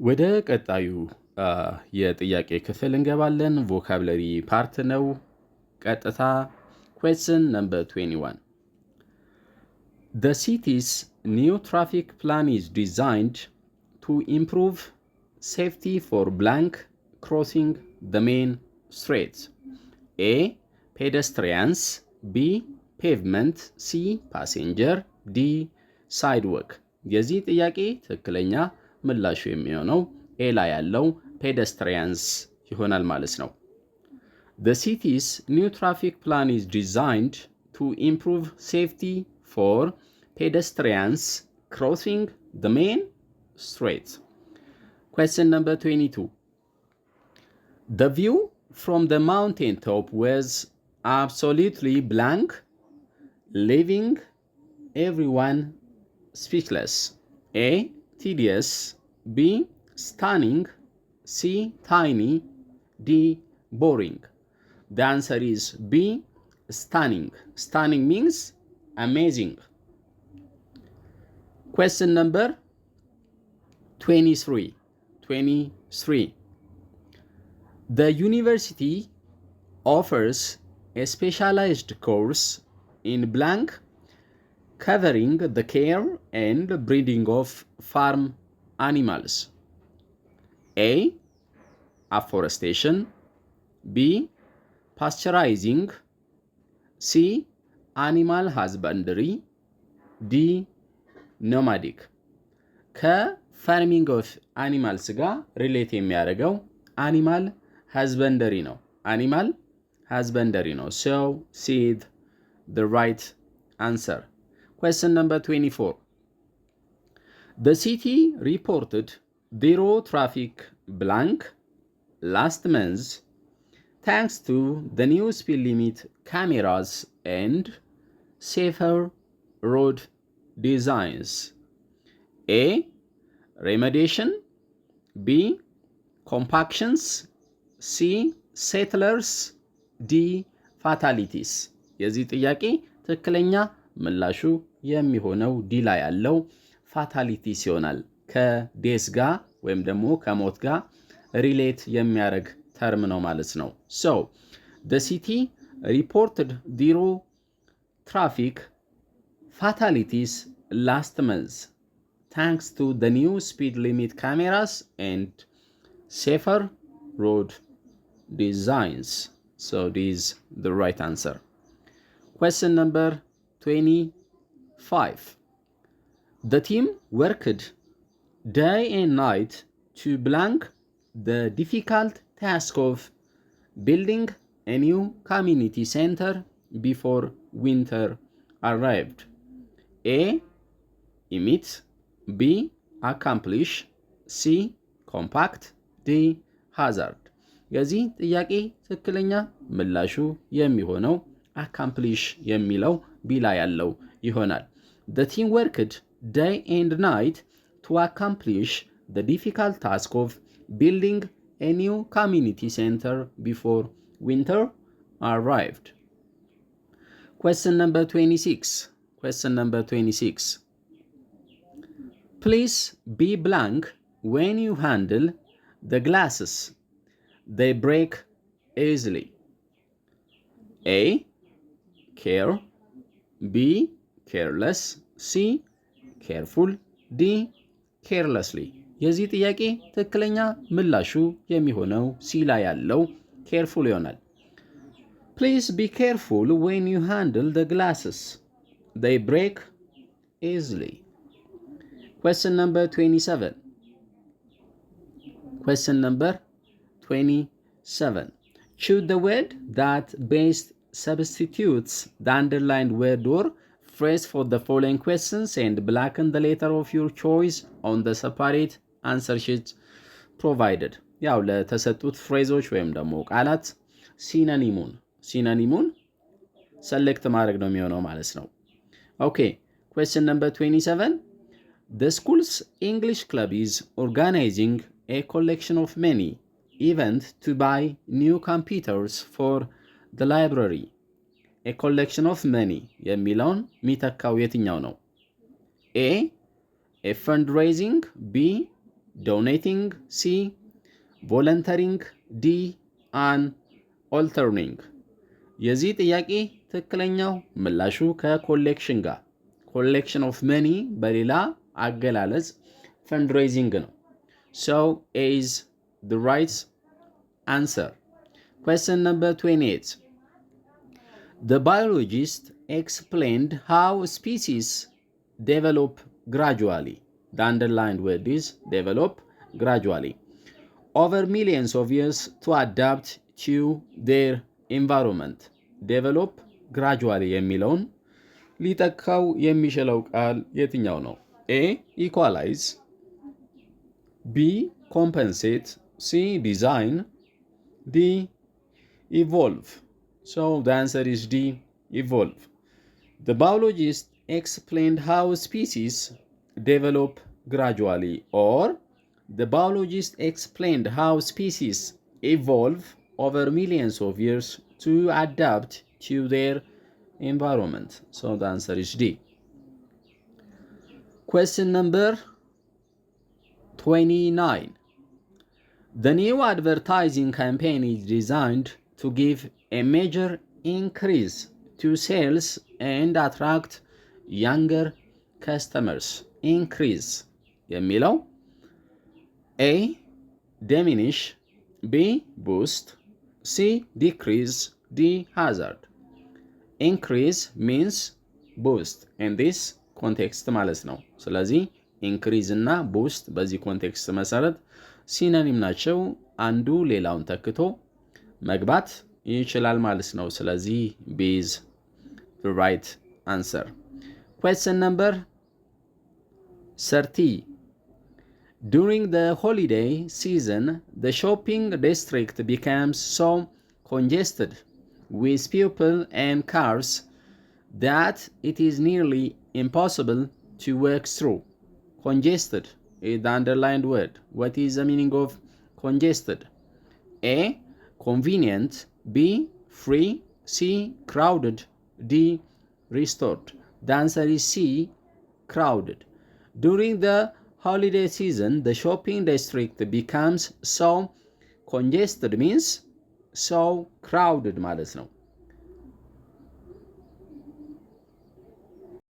ወደ ቀጣዩ የጥያቄ ክፍል እንገባለን። ቮካብለሪ ፓርት ነው። ቀጥታ question number 21. The city's new traffic plan is designed to improve safety for blank crossing the main streets. A. Pedestrians. B. Pavement. C. Passenger. D. Sidewalk. የዚህ ጥያቄ ትክክለኛ ምላሹ የሚሆነው ኤ ላይ ያለው ፔደስትሪያንስ ይሆናል ማለት ነው። The city's new traffic plan is designed to improve safety for pedestrians crossing the main street. Question number 22. The view from the mountain top was absolutely blank, leaving everyone speechless. A. Tedious. B. Stunning. C. Tiny. D. Boring. The answer is B. Stunning. Stunning means amazing. Question number 23. The university offers a specialized course in blank, covering the care and breeding of farm animals. A. Afforestation. B. Pasteurizing. C. Animal husbandry. D. Nomadic. ከፋርሚንግ ኦፍ አኒማልስ ጋር ሪሌት የሚያደርገው አኒማል ሃዝበንደሪ ነው። አኒማል ሃዝበንደሪ ነው። So, see the right answer. Question number 24. The city reported zero traffic blank last month thanks to the new speed limit cameras and safer road designs. A. Remediation. B. Compactions. C. Settlers. D. Fatalities. የዚህ ጥያቄ ትክክለኛ ምላሹ የሚሆነው ዲ ላይ ያለው ፋታሊቲስ ይሆናል። ከዴስ ጋር ወይም ደግሞ ከሞት ጋር ሪሌት የሚያደርግ ተርም ነው ማለት ነው። So, the city reported zero traffic fatalities last month thanks to the new speed limit cameras and safer road designs. So, this is the right answer. Question number 25. The team worked day and night to blank the difficult task of building a new community center before winter arrived. A. Emit. B. Accomplish. C. Compact. D. Hazard. የዚህ ጥያቄ ትክክለኛ ምላሹ የሚሆነው accomplish የሚለው ቢ ላይ ያለው ይሆናል። The team worked day and night to accomplish the difficult task of building a new community center before winter arrived. Question number 26. Please be blank when you handle the glasses. They break easily. A. Care. B. Careless. C. Careful. D. Carelessly. የዚህ ጥያቄ ትክክለኛ ምላሹ የሚሆነው ሲ ላይ ያለው careful ይሆናል። Please be careful when you handle the glasses. They break easily. Question number 27. Choose the word that best substitutes the underlined word or phrase for the following questions and blacken the letter of your choice on the separate answer sheet provided. ያው ለተሰጡት ፍሬዞች ወይም ደግሞ ቃላት ሲኖኒሙን ሰሌክት ማድረግ ነው የሚሆነው ማለት ነው። ኦኬ question number 27. The school's English club is organizing a collection of many events to buy new computers for the library. A collection of many የሚለውን የሚተካው የትኛው ነው? A. A fundraising. B. donating C, volunteering D, and altering። የዚህ ጥያቄ ትክክለኛው ምላሹ ከኮሌክሽን ጋር ኮሌክሽን ኦፍ መኒ በሌላ አገላለጽ ፈንድሬዚንግ ነው። So A is the right answer. Question number 28. The biologist explained how species develop gradually. The underlined word is develop gradually over millions of years to adapt to their environment. Develop gradually የሚለውን ሊተካው የሚችለው ቃል የትኛው ነው? A equalize, B compensate, C design, D evolve. So the answer is D, evolve. The biologist explained how species develop gradually, or the biologist explained how species evolve over millions of years to adapt to their environment. So the answer is D. Question number 29. The new advertising campaign is designed to give a major increase to sales and attract younger customers. Increase የሚለው A diminish, B boost, C decrease, D hazard. Increase means boost in this context ማለት ነው። ስለዚህ increase እና boost በዚህ ኮንቴክስት መሰረት ሲኖኒም ናቸው። አንዱ ሌላውን ተክቶ መግባት ይችላል ማለት ነው። ስለዚህ B is the right answer. Question number 30. During the holiday season, the shopping district becomes so congested with people and cars that it is nearly impossible to work through. Congested is the underlined word. What is the meaning of congested? A. Convenient, B. Free, C. Crowded, D. Restored. The answer is C. Crowded. During the holiday season, the shopping district becomes so congested means so crowded ማለት ነው።